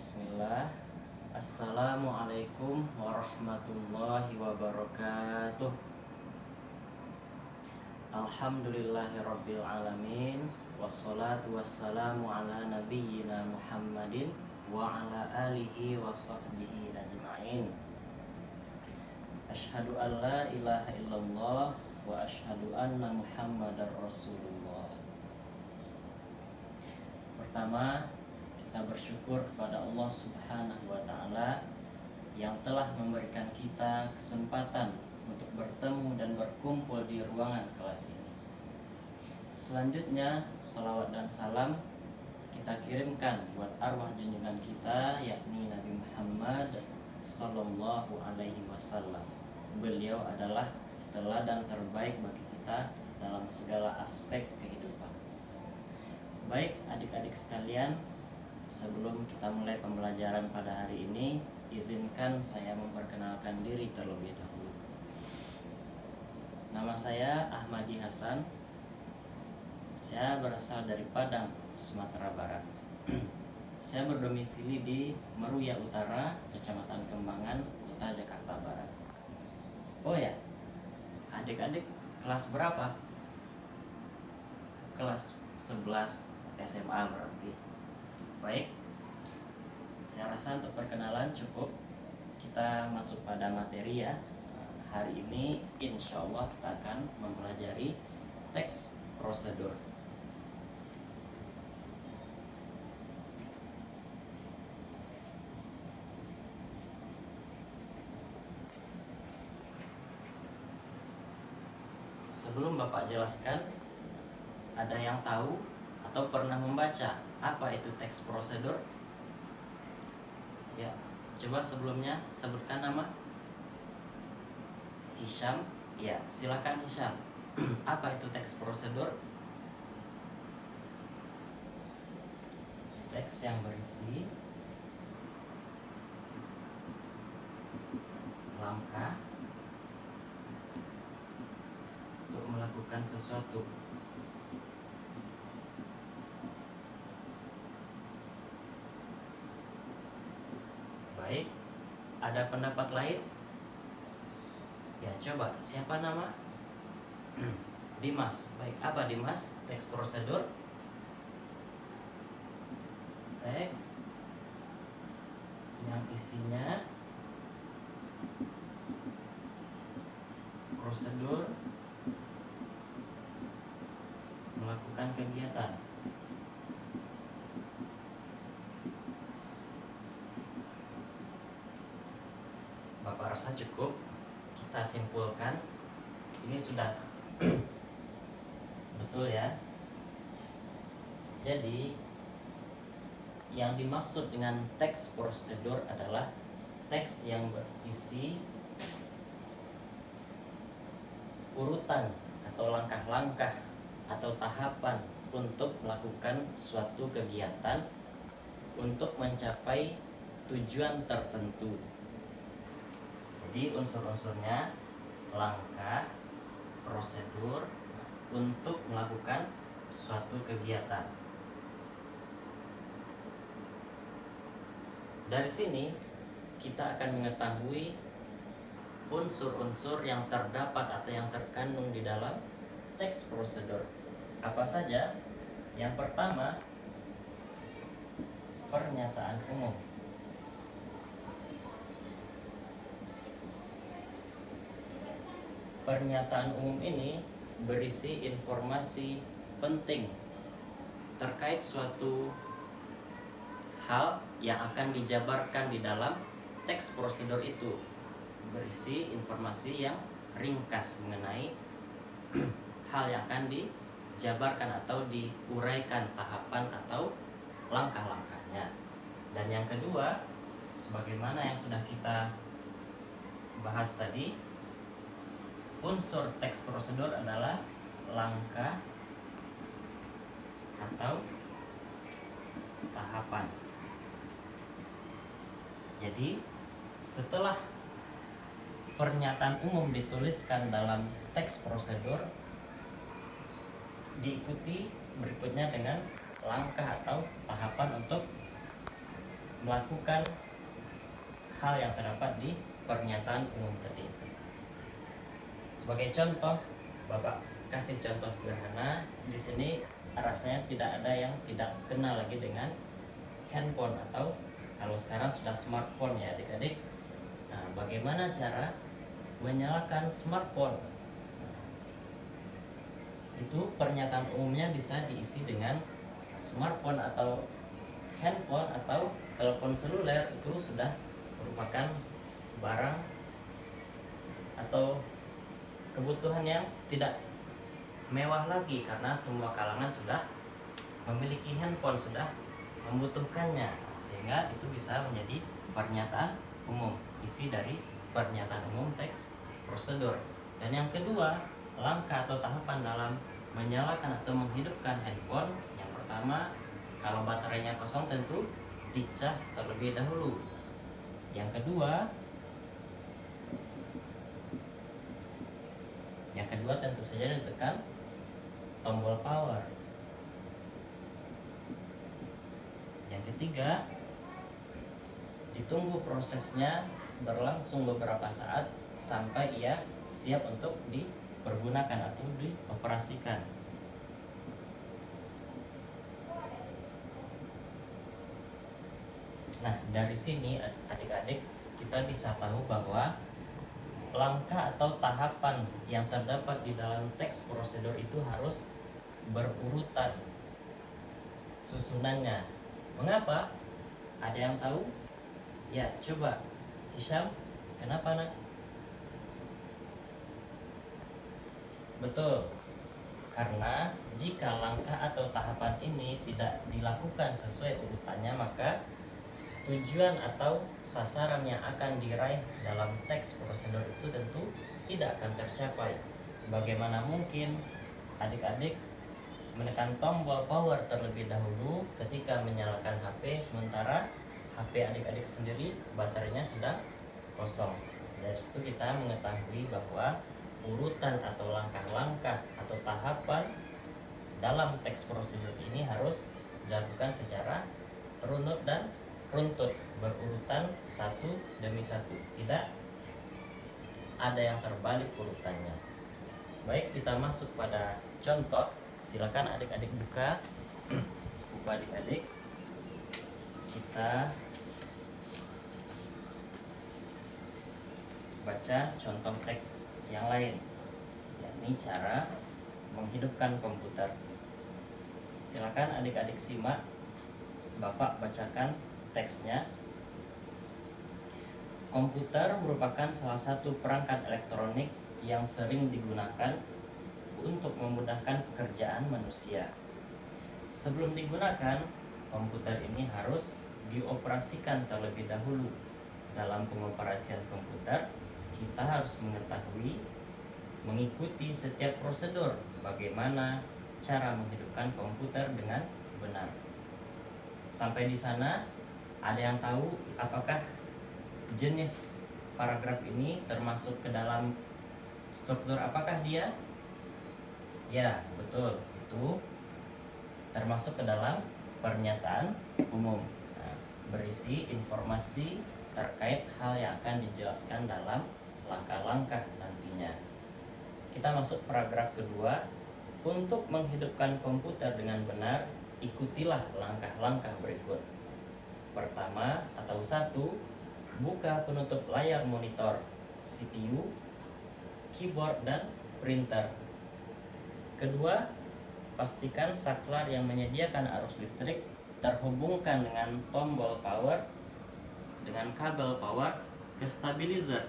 Bismillah. Assalamualaikum warahmatullahi wabarakatuh. Alhamdulillahirabbil alamin. Wassalatu wassalamu ala nabiyyina Muhammadin wa ala alihi wa sahbihi ajma'in. Asyhadu an la ilaha illallah wa asyhadu anna Muhammadar Rasulullah. Pertama, kita bersyukur kepada Allah Subhanahu wa Ta'ala yang telah memberikan kita kesempatan untuk bertemu dan berkumpul di ruangan kelas ini. Selanjutnya, salawat dan salam kita kirimkan buat arwah junjungan kita, yakni Nabi Muhammad Sallallahu Alaihi Wasallam. Beliau adalah teladan terbaik bagi kita dalam segala aspek kehidupan. Baik adik-adik sekalian, sebelum kita mulai pembelajaran pada hari ini, izinkan saya memperkenalkan diri terlebih dahulu. Nama saya Ahmadi Hasan. Saya berasal dari Padang, Sumatera Barat. Saya berdomisili di Meruya Utara, Kecamatan Kembangan, Kota Jakarta Barat. Oh ya, adik-adik kelas berapa? Kelas 11 SMA berarti. Baik, saya rasa untuk perkenalan cukup. Kita masuk pada materi ya. Hari ini insya Allah kita akan mempelajari teks prosedur. Sebelum Bapak jelaskan, ada yang tahu atau pernah membaca apa itu teks prosedur? Ya, coba sebelumnya sebutkan nama. Hisham. Ya, silakan Hisham. Apa itu teks prosedur? Teks yang berisi langkah untuk melakukan sesuatu. Baik, ada pendapat lain? Ya, coba, siapa nama? Dimas. Baik, apa Dimas? Teks prosedur? Teks yang isinya prosedur melakukan kegiatan. Bapak rasa cukup. Kita simpulkan, ini sudah betul ya. Jadi yang dimaksud dengan teks prosedur adalah teks yang berisi urutan atau langkah-langkah atau tahapan untuk melakukan suatu kegiatan untuk mencapai tujuan tertentu. Jadi unsur-unsurnya langkah, prosedur untuk melakukan suatu kegiatan. Dari sini kita akan mengetahui unsur-unsur yang terdapat atau yang terkandung di dalam teks prosedur. Apa saja? Yang pertama, pernyataan umum. Pernyataan umum ini berisi informasi penting terkait suatu hal yang akan dijabarkan di dalam teks prosedur itu. Berisi informasi yang ringkas mengenai hal yang akan dijabarkan atau diuraikan tahapan atau langkah-langkahnya. Dan yang kedua, sebagaimana yang sudah kita bahas tadi, unsur teks prosedur adalah langkah atau tahapan. Jadi, setelah pernyataan umum dituliskan dalam teks prosedur, diikuti berikutnya dengan langkah atau tahapan untuk melakukan hal yang terdapat di pernyataan umum tadi. Sebagai contoh, Bapak kasih contoh sederhana. Di sini rasanya tidak ada yang tidak kenal lagi dengan handphone, atau kalau sekarang sudah smartphone ya adik-adik. Nah, bagaimana cara menyalakan smartphone? Itu pernyataan umumnya bisa diisi dengan smartphone atau handphone atau telepon seluler. Itu sudah merupakan barang atau kebutuhan yang tidak mewah lagi, karena semua kalangan sudah memiliki handphone, sudah membutuhkannya, sehingga itu bisa menjadi pernyataan umum, isi dari pernyataan umum teks prosedur. Dan yang kedua, langkah atau tahapan dalam menyalakan atau menghidupkan handphone. Yang pertama, kalau baterainya kosong tentu dicas terlebih dahulu. Yang kedua tentu saja ditekan tombol power. Yang ketiga, ditunggu prosesnya berlangsung beberapa saat sampai ia siap untuk dipergunakan atau dioperasikan. Nah, dari sini adik-adik kita bisa tahu bahwa langkah atau tahapan yang terdapat di dalam teks prosedur itu harus berurutan susunannya. Mengapa? Ada yang tahu? Ya, coba Hisham, kenapa nak? Betul, karena jika langkah atau tahapan ini tidak dilakukan sesuai urutannya, maka tujuan atau sasaran yang akan diraih dalam teks prosedur itu tentu tidak akan tercapai. Bagaimana mungkin adik-adik menekan tombol power terlebih dahulu ketika menyalakan HP, sementara HP adik-adik sendiri baterainya sedang kosong. Dari situ kita mengetahui bahwa urutan atau langkah-langkah atau tahapan dalam teks prosedur ini harus dilakukan secara runut dan runtut, berurutan satu demi satu, tidak ada yang terbalik urutannya. Baik, kita masuk pada contoh. Silakan adik-adik buka buku adik-adik. Kita baca contoh teks yang lain, yakni cara menghidupkan komputer. Silakan adik-adik simak, Bapak bacakan teksnya. Komputer merupakan salah satu perangkat elektronik yang sering digunakan untuk memudahkan pekerjaan manusia. Sebelum digunakan, komputer ini harus dioperasikan terlebih dahulu. Dalam pengoperasian komputer, kita harus mengikuti setiap prosedur bagaimana cara menghidupkan komputer dengan benar. Sampai di sana, ada yang tahu apakah jenis paragraf ini termasuk ke dalam struktur apakah dia? Ya, betul. Itu termasuk ke dalam pernyataan umum. Nah, berisi informasi terkait hal yang akan dijelaskan dalam langkah-langkah nantinya. Kita masuk paragraf kedua. Untuk menghidupkan komputer dengan benar, ikutilah langkah-langkah berikut. Pertama atau 1, buka penutup layar monitor, CPU, keyboard, dan printer. Kedua, pastikan saklar yang menyediakan arus listrik terhubungkan dengan tombol power dengan kabel power ke stabilizer